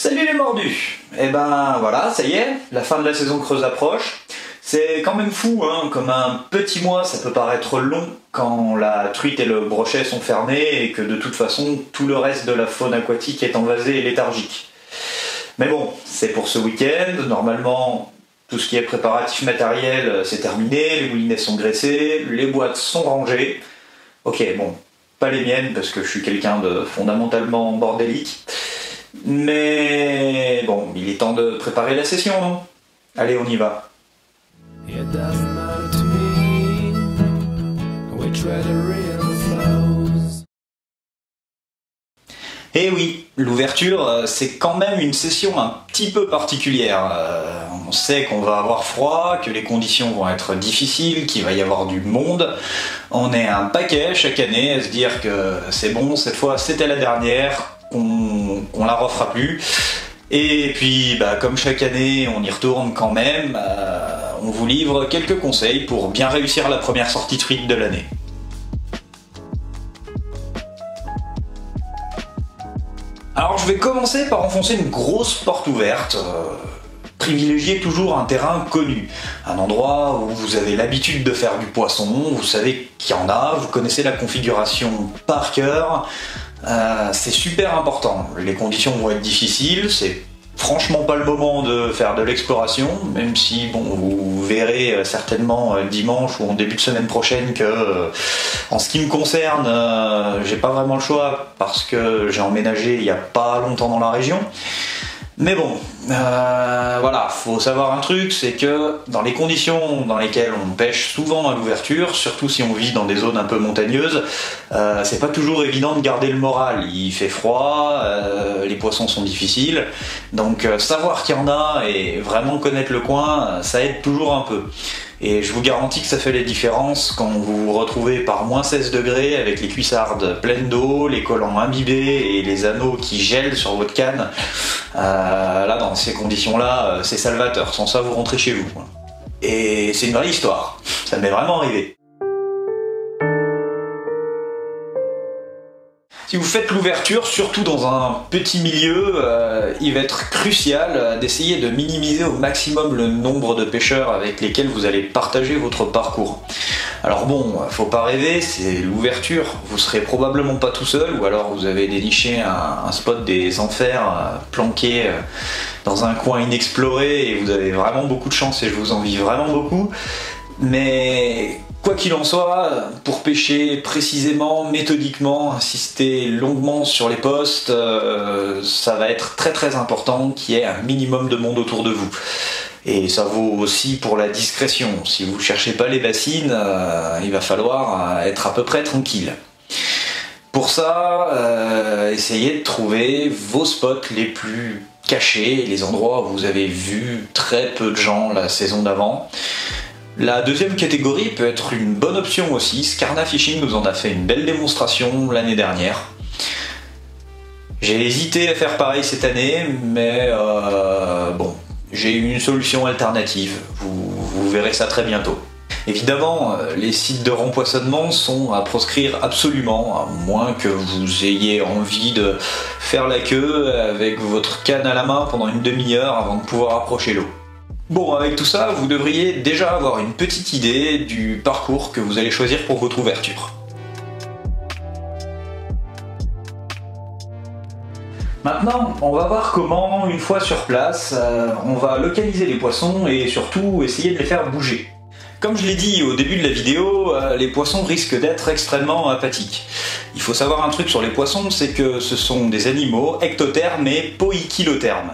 Salut les mordus! Et ben voilà, ça y est, la fin de la saison creuse approche. C'est quand même fou, hein, comme un petit mois ça peut paraître long quand la truite et le brochet sont fermés et que de toute façon tout le reste de la faune aquatique est envasé et léthargique. Mais bon, c'est pour ce week-end, normalement tout ce qui est préparatif matériel c'est terminé, les moulinets sont graissés, les boîtes sont rangées. Ok, bon, pas les miennes parce que je suis quelqu'un de fondamentalement bordélique. Mais bon, il est temps de préparer la session, non? Allez, on y va. Et oui, l'ouverture, c'est quand même une session un petit peu particulière. On sait qu'on va avoir froid, que les conditions vont être difficiles, qu'il va y avoir du monde. On est un paquet chaque année à se dire que c'est bon, cette fois c'était la dernière, qu'on la refera plus. Et puis, comme chaque année, on y retourne quand même, on vous livre quelques conseils pour bien réussir la première sortie truite de l'année. Alors je vais commencer par enfoncer une grosse porte ouverte. Privilégiez toujours un terrain connu, un endroit où vous avez l'habitude de faire du poisson, vous savez qu'il y en a, vous connaissez la configuration par cœur. C'est super important. Les conditions vont être difficiles, c'est franchement pas le moment de faire de l'exploration, même si bon, vous verrez certainement dimanche ou en début de semaine prochaine que en ce qui me concerne, j'ai pas vraiment le choix parce que j'ai emménagé il y a pas longtemps dans la région. Mais bon, voilà, faut savoir un truc, c'est que dans les conditions dans lesquelles on pêche souvent à l'ouverture, surtout si on vit dans des zones un peu montagneuses, c'est pas toujours évident de garder le moral. Il fait froid, les poissons sont difficiles, donc savoir qu'il y en a et vraiment connaître le coin, ça aide toujours un peu. Et je vous garantis que ça fait la différence quand vous vous retrouvez par moins 16 degrés avec les cuissardes pleines d'eau, les collants imbibés et les anneaux qui gèlent sur votre canne. Là, dans ces conditions-là, c'est salvateur. Sans ça, vous rentrez chez vous. Et c'est une vraie histoire. Ça m'est vraiment arrivé. Si vous faites l'ouverture, surtout dans un petit milieu, il va être crucial d'essayer de minimiser au maximum le nombre de pêcheurs avec lesquels vous allez partager votre parcours. Alors bon, faut pas rêver, c'est l'ouverture, vous serez probablement pas tout seul, ou alors vous avez déniché un spot des enfers planqué dans un coin inexploré et vous avez vraiment beaucoup de chance et je vous envie vraiment beaucoup. Mais quoi qu'il en soit, pour pêcher précisément, méthodiquement, insister longuement sur les postes, ça va être très important qu'il y ait un minimum de monde autour de vous. Et ça vaut aussi pour la discrétion. Si vous ne cherchez pas les bassines, il va falloir être à peu près tranquille. Pour ça, essayez de trouver vos spots les plus cachés, les endroits où vous avez vu très peu de gens la saison d'avant. La deuxième catégorie peut être une bonne option aussi. Scarna Fishing nous en a fait une belle démonstration l'année dernière. J'ai hésité à faire pareil cette année, mais bon, j'ai eu une solution alternative. Vous verrez ça très bientôt. Évidemment, les sites de rempoisonnement sont à proscrire absolument, à moins que vous ayez envie de faire la queue avec votre canne à la main pendant une demi-heure avant de pouvoir approcher l'eau. Bon, avec tout ça, vous devriez déjà avoir une petite idée du parcours que vous allez choisir pour votre ouverture. Maintenant, on va voir comment, une fois sur place, on va localiser les poissons et surtout essayer de les faire bouger. Comme je l'ai dit au début de la vidéo, les poissons risquent d'être extrêmement apathiques. Il faut savoir un truc sur les poissons, c'est que ce sont des animaux ectothermes et poikilothermes.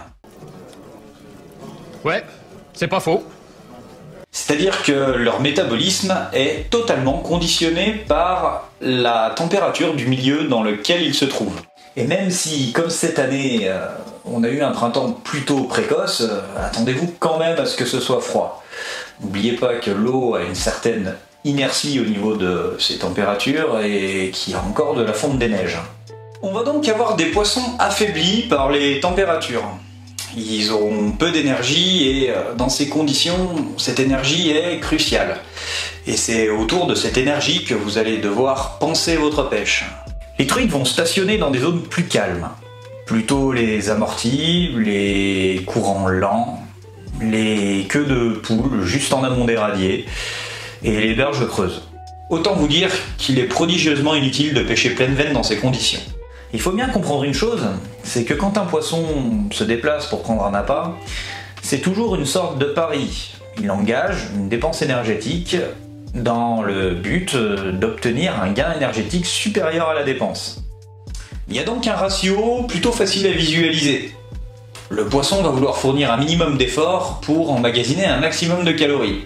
Ouais. C'est pas faux. C'est-à-dire que leur métabolisme est totalement conditionné par la température du milieu dans lequel ils se trouvent. Et même si, comme cette année, on a eu un printemps plutôt précoce, attendez-vous quand même à ce que ce soit froid. N'oubliez pas que l'eau a une certaine inertie au niveau de ses températures et qu'il y a encore de la fonte des neiges. On va donc avoir des poissons affaiblis par les températures. Ils auront peu d'énergie et dans ces conditions, cette énergie est cruciale. Et c'est autour de cette énergie que vous allez devoir penser votre pêche. Les truites vont stationner dans des zones plus calmes. Plutôt les amortis, les courants lents, les queues de poule juste en amont des radiers et les berges creuses. Autant vous dire qu'il est prodigieusement inutile de pêcher pleine veine dans ces conditions. Il faut bien comprendre une chose, c'est que quand un poisson se déplace pour prendre un appât, c'est toujours une sorte de pari. Il engage une dépense énergétique dans le but d'obtenir un gain énergétique supérieur à la dépense. Il y a donc un ratio plutôt facile à visualiser. Le poisson va vouloir fournir un minimum d'efforts pour emmagasiner un maximum de calories.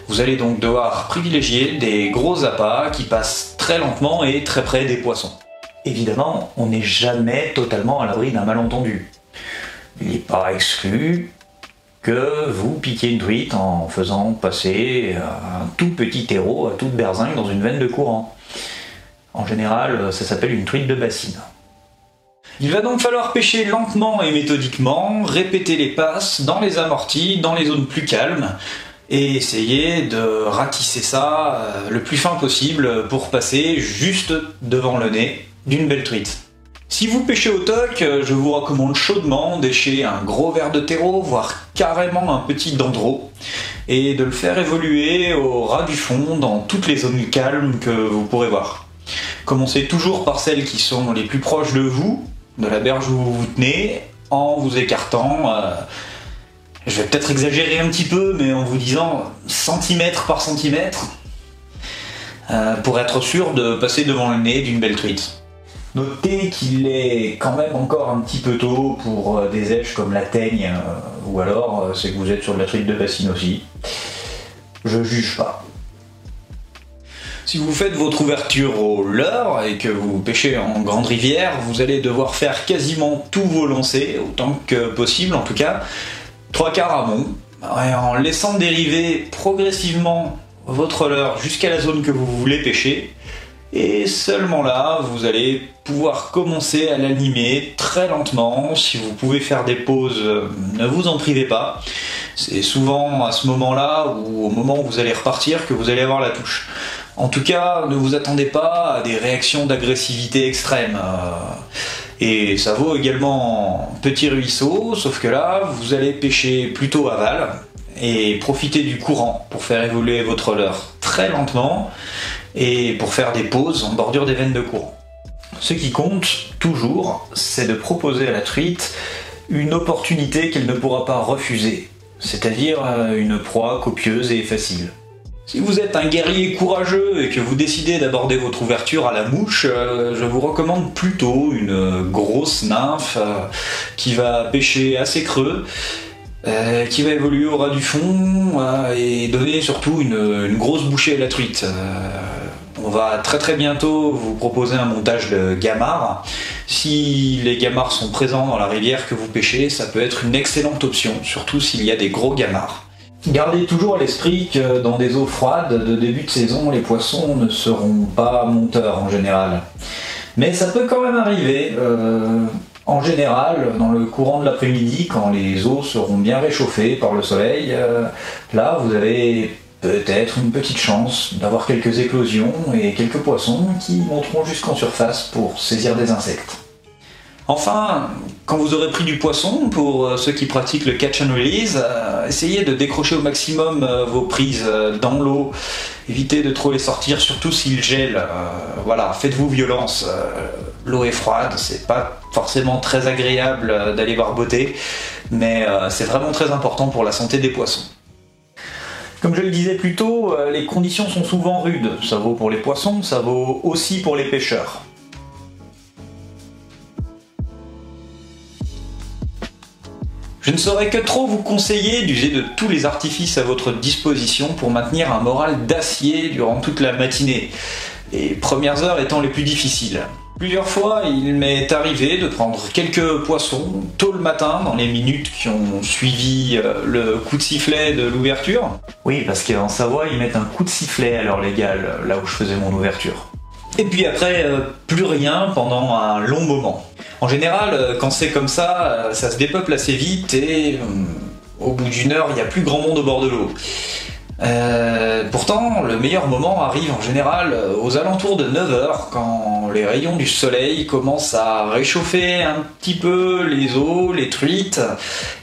Vous allez donc devoir privilégier des gros appâts qui passent très lentement et très près des poissons. Évidemment, on n'est jamais totalement à l'abri d'un malentendu. Il n'est pas exclu que vous piquiez une truite en faisant passer un tout petit terreau à toute berzingue dans une veine de courant. En général, ça s'appelle une truite de bassine. Il va donc falloir pêcher lentement et méthodiquement, répéter les passes dans les amortis, dans les zones plus calmes, et essayer de ratisser ça le plus fin possible pour passer juste devant le nez d'une belle truite. Si vous pêchez au toc, je vous recommande chaudement d'écher un gros verre de terreau, voire carrément un petit dendro, et de le faire évoluer au ras du fond dans toutes les zones calmes que vous pourrez voir. Commencez toujours par celles qui sont les plus proches de vous, de la berge où vous vous tenez, en vous écartant, je vais peut-être exagérer un petit peu, mais en vous disant centimètre par centimètre, pour être sûr de passer devant le nez d'une belle truite. Notez qu'il est quand même encore un petit peu tôt pour des éches comme la teigne, ou alors c'est que vous êtes sur de la truite de bassine aussi. Je juge pas. Si vous faites votre ouverture au leurre et que vous pêchez en grande rivière, vous allez devoir faire quasiment tous vos lancers, autant que possible en tout cas, 3/4 amont, en laissant dériver progressivement votre leurre jusqu'à la zone que vous voulez pêcher. Et seulement là, vous allez pouvoir commencer à l'animer très lentement. Si vous pouvez faire des pauses, ne vous en privez pas. C'est souvent à ce moment-là ou au moment où vous allez repartir que vous allez avoir la touche. En tout cas, ne vous attendez pas à des réactions d'agressivité extrême. Et ça vaut également petit ruisseau, sauf que là, vous allez pêcher plutôt aval et profiter du courant pour faire évoluer votre leurre très lentement et pour faire des pauses en bordure des veines de courant. Ce qui compte, toujours, c'est de proposer à la truite une opportunité qu'elle ne pourra pas refuser, c'est-à-dire une proie copieuse et facile. Si vous êtes un guerrier courageux et que vous décidez d'aborder votre ouverture à la mouche, je vous recommande plutôt une grosse nymphe qui va pêcher assez creux, qui va évoluer au ras du fond et donner surtout une grosse bouchée à la truite. On va très bientôt vous proposer un montage de gamarres. Si les gamarres sont présents dans la rivière que vous pêchez, ça peut être une excellente option, surtout s'il y a des gros gamarres. Gardez toujours à l'esprit que dans des eaux froides de début de saison, les poissons ne seront pas monteurs en général. Mais ça peut quand même arriver. En général, dans le courant de l'après-midi, quand les eaux seront bien réchauffées par le soleil, là vous avez peut-être une petite chance d'avoir quelques éclosions et quelques poissons qui monteront jusqu'en surface pour saisir des insectes. Enfin, quand vous aurez pris du poisson, pour ceux qui pratiquent le catch and release, essayez de décrocher au maximum vos prises dans l'eau. Évitez de trop les sortir, surtout s'il gèle. Voilà, faites-vous violence. L'eau est froide, c'est pas forcément très agréable d'aller barboter, mais c'est vraiment très important pour la santé des poissons. Comme je le disais plus tôt, les conditions sont souvent rudes. Ça vaut pour les poissons, ça vaut aussi pour les pêcheurs. Je ne saurais que trop vous conseiller d'user de tous les artifices à votre disposition pour maintenir un moral d'acier durant toute la matinée, les premières heures étant les plus difficiles. Plusieurs fois, il m'est arrivé de prendre quelques poissons tôt le matin, dans les minutes qui ont suivi le coup de sifflet de l'ouverture. Oui, parce qu'en Savoie, ils mettent un coup de sifflet à l'heure légale, là où je faisais mon ouverture. Et puis après, plus rien pendant un long moment. En général, quand c'est comme ça se dépeuple assez vite et au bout d'une heure, il n'y a plus grand monde au bord de l'eau. Pourtant, le meilleur moment arrive en général aux alentours de 9 h, quand les rayons du soleil commencent à réchauffer un petit peu les eaux, les truites,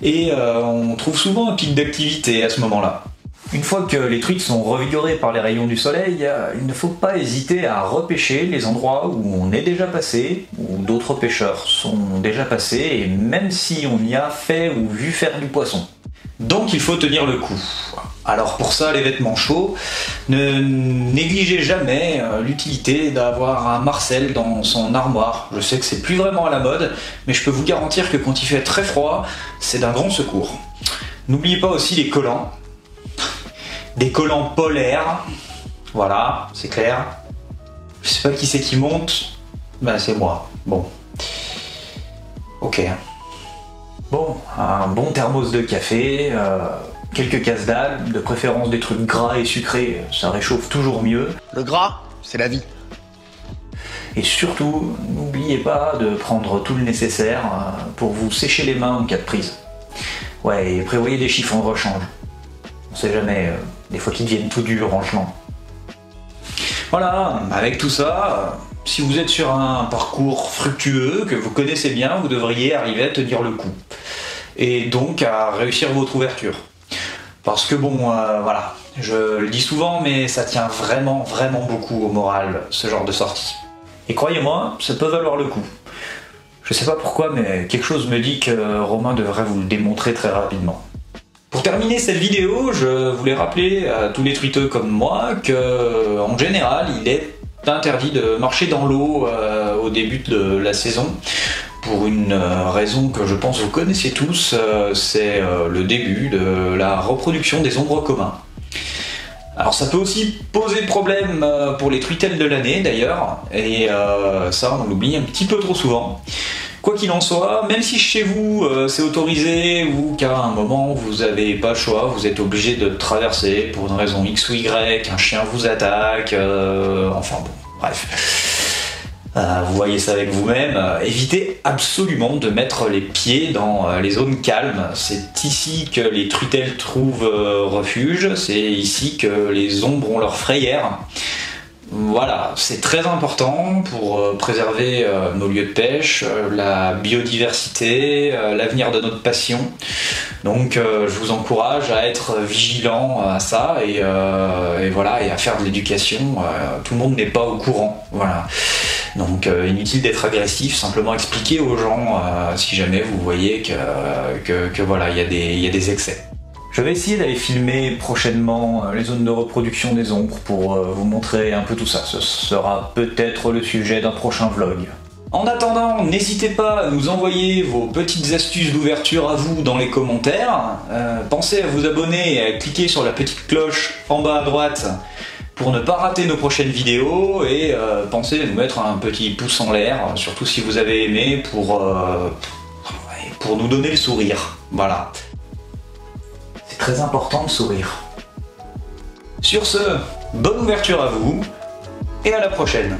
et on trouve souvent un pic d'activité à ce moment-là. Une fois que les truites sont revigorées par les rayons du soleil, il ne faut pas hésiter à repêcher les endroits où on est déjà passé, où d'autres pêcheurs sont déjà passés, et même si on y a fait ou vu faire du poisson. Donc il faut tenir le coup. Alors pour ça, les vêtements chauds, ne négligez jamais l'utilité d'avoir un Marcel dans son armoire. Je sais que c'est plus vraiment à la mode, mais je peux vous garantir que quand il fait très froid, c'est d'un grand secours. N'oubliez pas aussi les collants. Des collants polaires, voilà, c'est clair. Je sais pas qui c'est qui monte, ben c'est moi. Bon. Ok. Bon, un bon thermos de café, quelques casse-dalles, de préférence des trucs gras et sucrés, ça réchauffe toujours mieux. Le gras, c'est la vie. Et surtout, n'oubliez pas de prendre tout le nécessaire pour vous sécher les mains en cas de prise. Ouais, et prévoyez des chiffons de rechange. On sait jamais, des fois qu'ils deviennent tout durs en gelant. Voilà, avec tout ça, si vous êtes sur un parcours fructueux, que vous connaissez bien, vous devriez arriver à tenir le coup. Et donc à réussir votre ouverture. Parce que bon, voilà, je le dis souvent, mais ça tient vraiment beaucoup au moral, ce genre de sortie. Et croyez-moi, ça peut valoir le coup. Je sais pas pourquoi, mais quelque chose me dit que Romain devrait vous le démontrer très rapidement. Pour terminer cette vidéo, je voulais rappeler à tous les truiteux comme moi que, en général, il est interdit de marcher dans l'eau au début de la saison. Pour une raison que je pense vous connaissez tous, c'est le début de la reproduction des ombres communs. Alors ça peut aussi poser problème pour les truitelles de l'année d'ailleurs, et ça on l'oublie un petit peu trop souvent. Quoi qu'il en soit, même si chez vous c'est autorisé ou qu'à un moment vous n'avez pas le choix, vous êtes obligé de traverser pour une raison X ou Y, un chien vous attaque, enfin bon, bref. Vous voyez ça avec vous-même, évitez absolument de mettre les pieds dans les zones calmes. C'est ici que les truitelles trouvent refuge, c'est ici que les ombres ont leur frayère. Voilà, c'est très important pour préserver nos lieux de pêche, la biodiversité, l'avenir de notre passion. Donc je vous encourage à être vigilant à ça et voilà, et à faire de l'éducation. Tout le monde n'est pas au courant. Voilà. Donc inutile d'être agressif, simplement expliquer aux gens si jamais vous voyez que voilà, il y a des excès. Je vais essayer d'aller filmer prochainement les zones de reproduction des ombres pour vous montrer un peu tout ça. Ce sera peut-être le sujet d'un prochain vlog. En attendant, n'hésitez pas à nous envoyer vos petites astuces d'ouverture à vous dans les commentaires. Pensez à vous abonner et à cliquer sur la petite cloche en bas à droite pour ne pas rater nos prochaines vidéos, et pensez à nous mettre un petit pouce en l'air, surtout si vous avez aimé, pour nous donner le sourire. Voilà. C'est très important de sourire. Sur ce, bonne ouverture à vous, et à la prochaine.